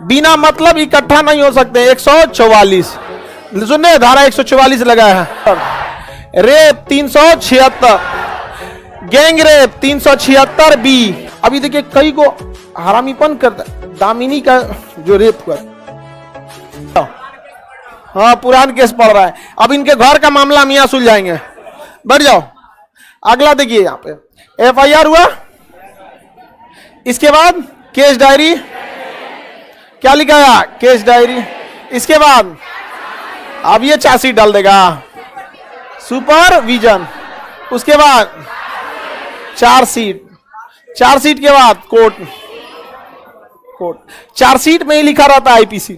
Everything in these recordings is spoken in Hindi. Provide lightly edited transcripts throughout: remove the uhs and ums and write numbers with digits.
बिना मतलब इकट्ठा नहीं हो सकते। 144 सुनने, धारा 144 लगा है। Rape 376, gang rape 376 B. अभी देखिए कई को हरामीपन करता, दामिनी का जो रेप कर, हाँ पुरान केस पड़ रहा है। अब इनके घर का मामला मियां सुलझाएंगे। बढ़ जाओ, अगला देखिए यहाँ पे FIR हुआ, इसके बाद केस डायरी, क्या लिखा है केस डायरी, इसके बाद अब ये चार्जशीट डाल देगा, सुपरविजन, उसके बाद चार्जशीट, चार्जशीट के बाद कोर्ट, चार्जशीट में ही लिखा रहता है IPC,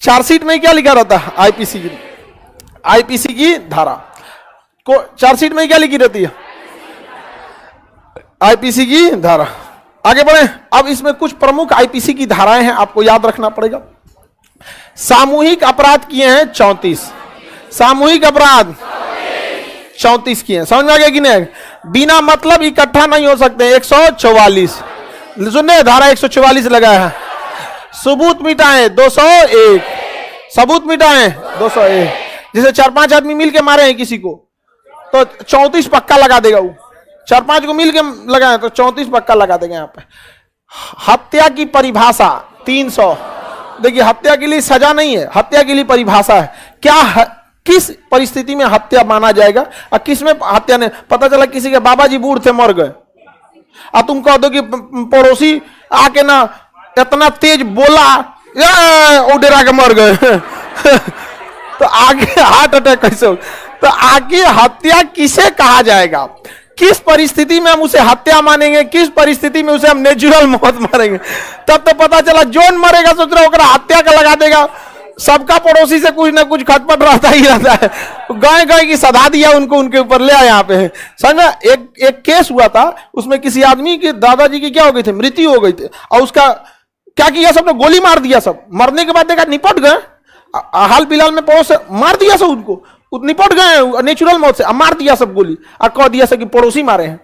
चार्जशीट में क्या लिखा रहता है IPC की धारा को, चार्जशीट में क्या लिखी रहती है IPC की धारा। आगे बढ़े, अब इसमें कुछ प्रमुख IPC की धाराएं हैं, आपको याद रखना पड़ेगा। सामूहिक अपराध किए हैं 34, सामूहिक अपराध 34 किए हैं, समझ में आ गया कि नहीं। बिना मतलब इकट्ठा नहीं हो सकते। 144 सुनने, धारा 144 लगा है। सबूत मिटाएं 201, सबूत मिटाएं 201। जैसे 4-5 आदमी मिलके मारे हैं किसी को तो 34 पक्का लगा देगा वो, 4-5 को मिलके लगाए तो 34 पक्का लगा देगा। यहाँ पे हत्या की परिभाषा 300, देखिए हत्या के लिए सजा नहीं है, हत्या के लिए परिभाषा है। क्या किस परिस्थिति में हत्या माना जाएगा और किस में हत्या नहीं। पता चला किसी के बाबा जी बूढ़ थे, मर गए, और तुम कह दो कि पड़ोसी आके ना इतना तेज बोला डरा के मर गए तो आगे हार्ट अटैक कैसे हो। तो आगे हत्या किसे कहा जाएगा, किस परिस्थिति में हम उसे हत्या मानेंगे, किस परिस्थिति में उसे हम नेचुरल मौत मारेंगे। तब तो पता चला जोन मरेगा सोच रहा होगा हत्या का लगा देगा। सबका पड़ोसी से कुछ ना कुछ खटपट रहता ही रहता है, गाय गाय की सधा दिया उनको, उनके ऊपर ले आया। यहाँ पे समझा, एक केस हुआ था, उसमें किसी आदमी के दादाजी की क्या हो गई थी, मृत्यु हो गई थी, और उसका क्या किया, सबने गोली मार दिया। सब मरने के बाद देखा निपट गए, हाल फिलहाल में पड़ोस से मार दिया सब उनको, निपट गए नेचुरल मौत से, मार दिया सब गोली, और कह दिया सब कि पड़ोसी मारे हैं।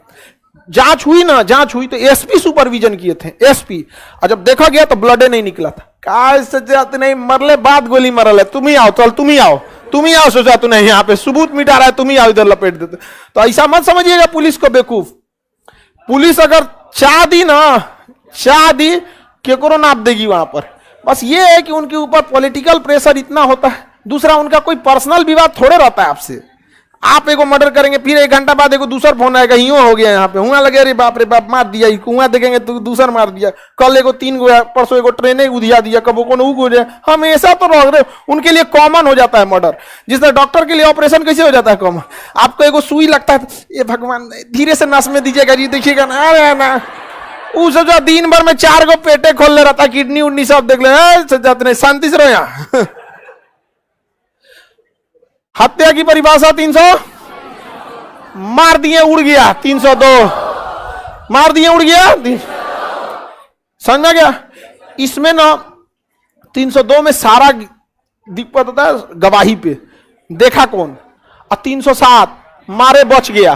जांच हुई ना, जांच हुई तो SP सुपरविजन किए थे, SP, और जब देखा गया तो ब्लड नहीं निकला था। कहा सोचा नहीं मरले बाद गोली मरल है, तुम ही आओ, चल तुम ही आओ, तुम ही आओ, सोचा तू नहीं यहाँ पे सबूत मिटा रहा है, तुम ही आओ इधर लपेट देते। तो ऐसा मत समझिएगा पुलिस को बेवकूफ। पुलिस अगर चाह दी ना, चाह दी केकरो नाप देगी वहां पर। बस ये है कि उनके ऊपर पॉलिटिकल प्रेशर इतना होता है। दूसरा, उनका कोई पर्सनल विवाद थोड़े रहता है आपसे। आप एगो मर्डर करेंगे, फिर 1 घंटा बाद एगो दूसरा फोन आएगा, यूं हो गया यहाँ पे, हुआ लगे, अरे बाप रे बाप मार दिया, कुआं देखेंगे तो दूसरा मार दिया, कल एगो 3 गो, परसों एगो ट्रेने उधिया दिया, कबो को उ गया, हमेशा तो रह रहे। उनके लिए कॉमन हो जाता है मर्डर, जिस तरह डॉक्टर के लिए ऑपरेशन कैसे हो जाता है कॉमन। आपको एगो सुई लगता है, ये भगवान धीरे से नस में दीजिएगा जी, देखिएगा ना, अरे ना उस जो दिन भर में 4 गो पेटे खोल ले रहता है, किडनी उडनी सब देख ले, शांति से रहो यहाँ। हत्या की परिभाषा 300, मार दिए उड़ गया 302, मार दिए उड़ गया, समझा गया। इसमें ना 302 में सारा दिक्कत होता है गवाही पे, देखा कौन। और 307 मारे बच गया,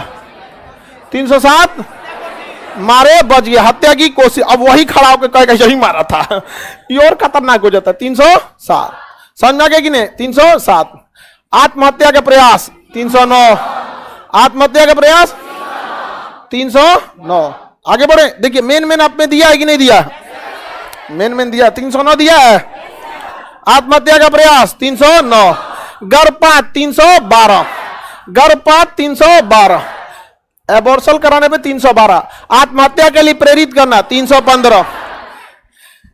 307 मारे बच गया, हत्या की कोशिश, अब वही खड़ा होकर कहेगा यही मारा था, ये और खतरनाक हो जाता है। 307 समझा गया कि नहीं। 307 आत्महत्या का प्रयास 309, आत्महत्या का प्रयास 309। आगे बढ़े, देखिए मेन आपने दिया है कि नहीं दिया, मेन दिया, 309 दिया है। आत्महत्या का प्रयास 309, गर्भपात 312, गर्भपात 312, एबॉर्शन कराने पे 312, आत्महत्या के लिए प्रेरित करना 315।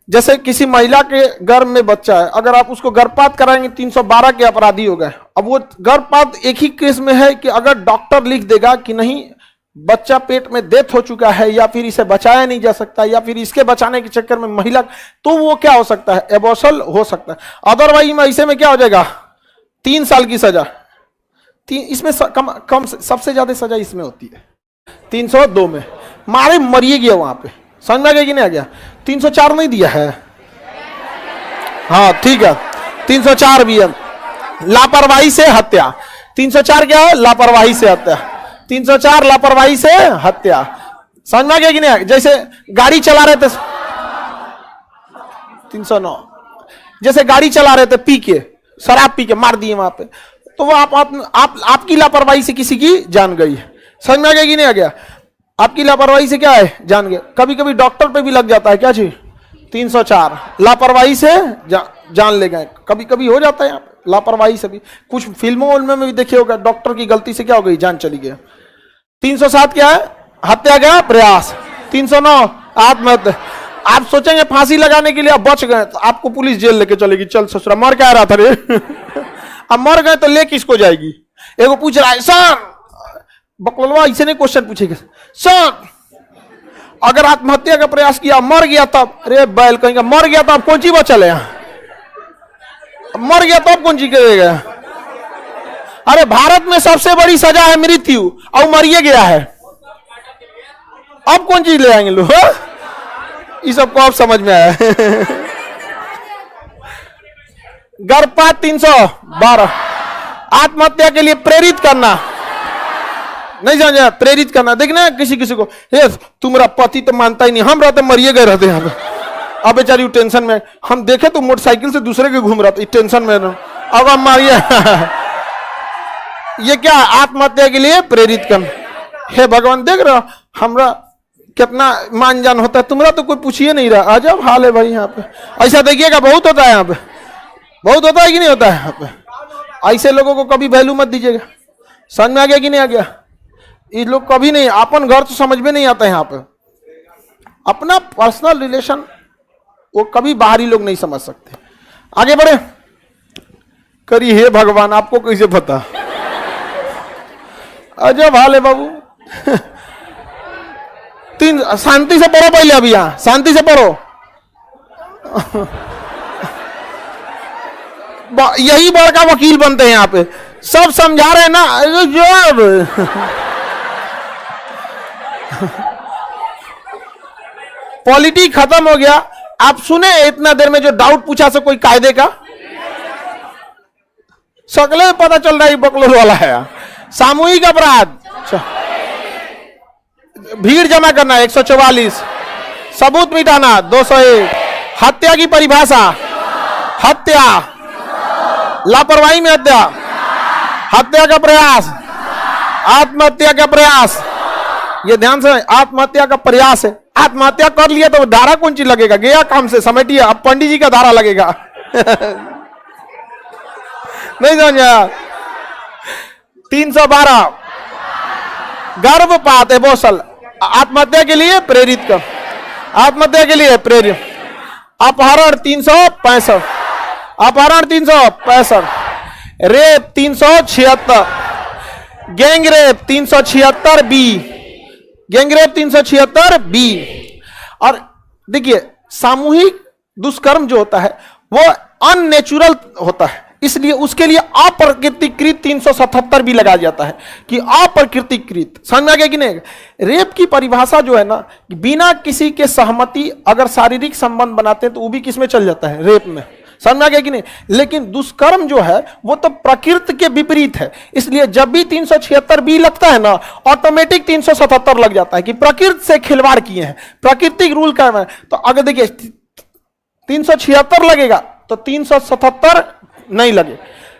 जैसे किसी महिला के गर्भ में बच्चा है, अगर आप उसको गर्भपात कराएंगे 312 के अपराधी हो गए। अब वो गर्भपात एक ही केस में है कि अगर डॉक्टर लिख देगा कि नहीं बच्चा पेट में डेथ हो चुका है, या फिर इसे बचाया नहीं जा सकता, या फिर इसके बचाने के चक्कर में महिला, तो वो क्या हो सकता है, एबॉर्शन हो सकता है। अदरवाइज में ऐसे में क्या हो जाएगा, 3 साल की सजा। इसमें कम सबसे ज्यादा सजा इसमें होती है 302 में, मारे मरिए गया वहां पे, समझ में आ गया कि नहीं आ गया। 304 नहीं दिया है, हाँ ठीक है, 304 भी है, लापरवाही से हत्या। 304 क्या है, लापरवाही से हत्या। 304 लापरवाही से हत्या, समझ में आ गया कि नहीं। जैसे गाड़ी चला रहे थे, 309। जैसे गाड़ी चला रहे थे पी के, शराब पी के मार दिए वहां पे, तो वो आपकी लापरवाही से किसी की जान गई है। समझ में आ गया कि नहीं आ गया? आपकी लापरवाही से क्या है, जान गया। कभी कभी डॉक्टर पे भी लग जाता है क्या चीज, 304, लापरवाही से जान ले गए। कभी कभी हो जाता है यहाँ पे लापरवाही से भी। कुछ फिल्मों में भी देखे होगा, डॉक्टर की गलती से क्या हो गई, जान चली गई। 307 क्या है, हत्या का प्रयास। 309 आत्महत्या। आप सोचेंगे फांसी लगाने के लिए आप बच गए, तो आपको पुलिस जेल लेके चलेगी। चल ससुरा, मर क्या रहा था रे अब मर गए तो ले किसको जाएगी। एगो पूछ रहा है, सर बकलवा ऐसे नहीं क्वेश्चन पूछेगा, सर अगर आत्महत्या का प्रयास किया मर गया तब, अरे बैल कहेंगे मर गया तो आप कौन सी बचल है, मर गया तो आप कौन सी करेगा। अरे भारत में सबसे बड़ी सजा है मृत्यु, और मरिए गया है, अब कौन चीज ले आएंगे लोग। इस सबको आप समझ में आया गर्भपात 312, आत्महत्या के लिए प्रेरित करना, नहीं समझा, प्रेरित करना। देखना किसी किसी को, ये तुम्हारा पति तो मानता ही नहीं, हम रहते मरिए गए रहते यहाँ पे, अब बेचारी टेंशन में, हम देखे तो मोटरसाइकिल से दूसरे के घूम रहा था, टेंशन में, अब हम मारिए ये क्या, आत्महत्या के लिए प्रेरित करना। हे भगवान, देख रहे हो हमरा कितना मान जान होता है, तुम्हारा तो कोई पूछिए नहीं रहा। अजब हाल है भाई यहाँ पे। ऐसा देखिएगा बहुत होता है यहाँ पे, बहुत होता है कि नहीं होता है यहाँ पे। ऐसे लोगों को कभी वैल्यू मत दीजिएगा। समझ में आ गया कि नहीं आ गया? ये लोग कभी नहीं, अपन घर तो समझ में नहीं आता है यहाँ पे। अपना पर्सनल रिलेशन वो कभी बाहरी लोग नहीं समझ सकते। आगे बढ़े करिए। हे भगवान, आपको कैसे पता? अजब हाल है बाबू शांति से पढ़ो पहले, अभी यहां शांति से पढ़ो यही बड़का वकील बनते हैं यहाँ पे, सब समझा रहे हैं ना जो पॉलिटिक्स खत्म हो गया। आप सुने इतना देर में जो डाउट पूछा से कोई कायदे का, सकले पता चल रहा है बकलोल वाला है। सामूहिक अपराध, भीड़ जमा करना 144, सबूत मिटाना 201, हत्या की परिभाषा, हत्या, लापरवाही में हत्या, हत्या का प्रयास, आत्महत्या का प्रयास। ये ध्यान से, आत्महत्या का प्रयास है। आत्महत्या कर लिया तो धारा कौन सी लगेगा, गया काम से, समेटिए। अब पंडित जी का धारा लगेगा नहीं समझा। 312 गर्भपात एबोर्शन, आत्महत्या के लिए प्रेरित कर, आत्महत्या के लिए प्रेरित। अपहरण 365, अपहरण 365, rape 376, gang rape 376 B, gang rape 376 B. और देखिए सामूहिक दुष्कर्म जो होता है वो अननेचुरल होता है, इसलिए उसके लिए अप्रकृतिकृत 377 भी लगाया जाता है कि अप्रकृतिकृत। समझ में आ गया कि नहीं? रेप की परिभाषा जो है ना, बिना किसी के सहमति अगर शारीरिक संबंध बनाते हैं तो वो भी किस में चल जाता है, रेप में। समझ में आ गया कि नहीं? लेकिन दुष्कर्म जो है वो तो प्रकृति के विपरीत है, इसलिए जब भी 376 बी लगता है ना, ऑटोमेटिक 377 लग जाता है कि प्रकृति से खिलवाड़ किए हैं, प्राकृतिक रूल का है। तो अगर देखिए 376 लगेगा तो 377 नहीं लगे।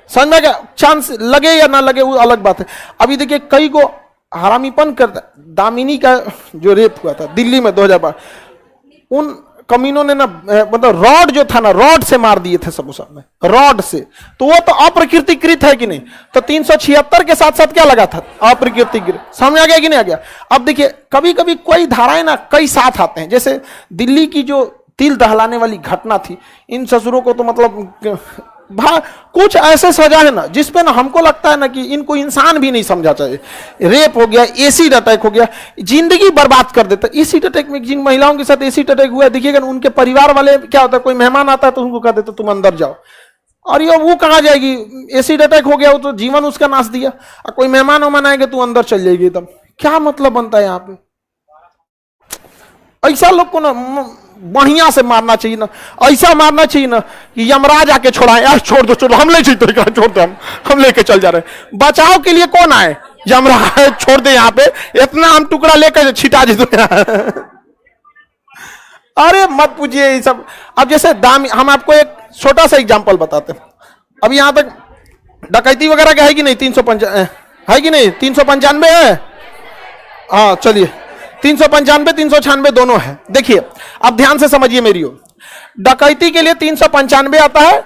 समझ में क्या, चांस लगे या ना लगे वो अलग बात है। अभी देखिए कई को हरामीपन करता, दामिनी का जो रेप हुआ था दिल्ली में 2012, उन कमीनों ने ना मतलब रॉड जो था ना, रॉड से मार दिए थे सब उस में, रॉड से। तो वो तो अप्रकृतिकृत है कि नहीं? तो 376 के साथ साथ क्या लगा था, अप्रकृतिकृत। समझ आ गया कि नहीं आ गया? अब देखिए कभी कभी कोई धाराएं ना कई साथ आते हैं, जैसे दिल्ली की जो तिल दहलाने वाली घटना थी, इन ससुरों को तो मतलब कुछ ऐसे सजा है ना जिसपे ना हमको लगता है ना कि इनको इंसान भी नहीं समझा चाहिए। रेप हो गया, एसिड अटैक हो गया, जिंदगी बर्बाद कर देता। एसिड अटैक में जिन महिलाओं के साथ एसिड अटैक हुआ देखिएगा, उनके परिवार वाले क्या होता है, कोई मेहमान आता है तो उनको कह देते तुम अंदर जाओ, और ये वो कहाँ जाएगी, एसिड अटैक हो गया वो तो जीवन उसका नाश दिया, और कोई मेहमान वेमान आएंगे तू अंदर चल जाएगी एकदम। क्या मतलब बनता है यहाँ पे? ऐसा लोग को ना बढ़िया से मारना चाहिए ना, ऐसा मारना चाहिए ना कि यमराज आके छोड़ाए, यार छोड़ दो छोड़ दो, हम ले चाहिए छोड़ दो, हम लेके चल जा रहे हैं। बचाव के लिए कौन आए, यमराज छोड़ दे यहाँ पे, इतना हम टुकड़ा लेकर छिटा दे दो। अरे मत पूछिए ये सब। अब जैसे दाम, हम आपको एक छोटा सा एग्जांपल बताते हैं। अब यहां तक डकैती वगैरह का है कि नहीं? 395 है कि नहीं? 395 है। हाँ चलिए, 395 396 दोनों है। देखिए अब ध्यान से समझिए मेरी ओर। डकैती के लिए 395 आता है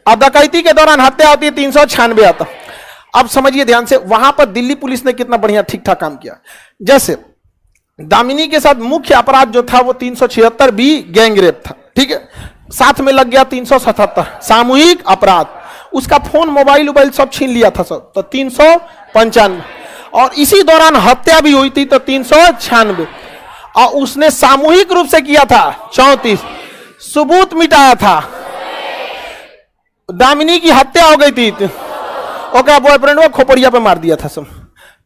और डकैती के दौरान हत्या होती है 396 आता है। अब समझिए ध्यान से, वहां पर दिल्ली पुलिस ने कितना बढ़िया ठीक ठाक काम किया। जैसे दामिनी के साथ मुख्य अपराध जो था वो 376 बी गैंगरेप था, ठीक है। साथ में लग गया 377 सामूहिक अपराध, उसका फोन मोबाइल सब छीन लिया था सब, तो 395। और इसी दौरान हत्या भी हुई थी तो 396, और उसने सामूहिक रूप से किया था 34, सबूत मिटाया था। दामिनी की हत्या हो गई थी, ओके बॉयफ्रेंड को खोपड़िया पे मार दिया था सब।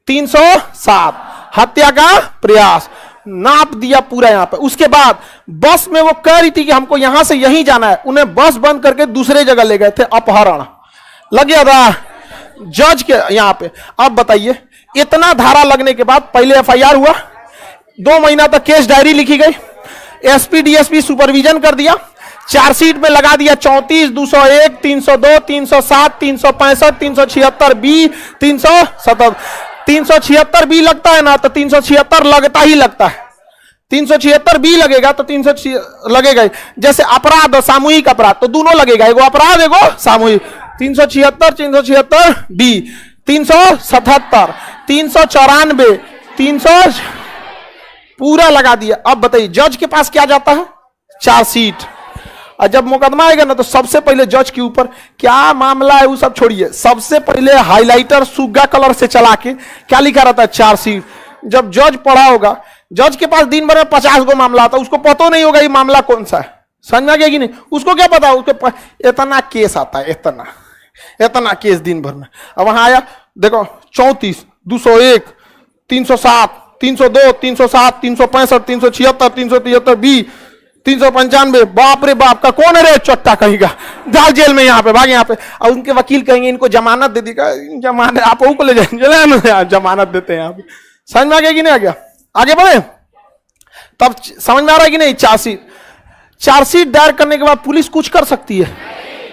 307 हत्या का प्रयास, नाप दिया पूरा यहां पे। उसके बाद बस में वो कह रही थी कि हमको यहां से यहीं जाना है, उन्हें बस बंद करके दूसरे जगह ले गए थे, अपहरण लग गया था जज के यहां पे। अब बताइए, इतना धारा लगने के बाद पहले एफआईआर हुआ, 2 महीना तक केस डायरी लिखी गई, एसपी डीएसपी सुपरविजन कर दिया, चार्जशीट में लगा दिया 34, 201, 302, 307, 365, 376 बी, 377। 376 बी लगता है ना, तो 376 लगता ही लगता है। 376 बी लगेगा तो 300 लगेगा ही। जैसे अपराध और सामूहिक अपराध तो दोनों लगेगा, एगो अपराध एगो सामूहिक। 376 376 बी, 377, 394, 300 पूरा लगा दिया। अब बताइए जज के पास क्या जाता है? चार्जशीट। और जब मुकदमा आएगा ना तो सबसे पहले जज के ऊपर क्या मामला है वो सब छोड़िए, सबसे पहले हाइलाइटर सुग्गा कलर से चला के क्या लिखा रहता है? चार्जशीट। जब जज पढ़ा होगा, जज के पास दिन भर में 50 गो मामला आता है, उसको पता नहीं होगा ये मामला कौन सा है, समझ में आ गया कि नहीं? उसको क्या पता, उसके इतना केस आता है, इतना केस दिन भर में। अब वहां आया देखो 34, 201, 307, 302, 307, 365, 376, 373 बी, 395। बाप रे बाप का कौन है रे चट्टा कहेगा, डाल जेल में, यहाँ पे भाग यहाँ पे। और उनके वकील कहेंगे इनको जमानत दे देगा, जमानत आप को ले जाएंगे, जमानत देते हैं यहाँ पे। समझ में आ गया कि नहीं आ गया? आगे बढ़े तब समझ में आ रहा है कि नहीं? चार्जशीट दायर करने के बाद पुलिस कुछ कर सकती है?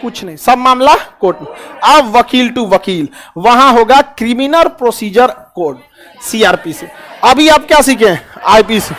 कुछ नहीं, सब मामला कोर्ट में। अब वकील टू वकील, वहां होगा क्रिमिनल प्रोसीजर कोड, सीआरपी से। अभी आप क्या सीखे? आईपीसी।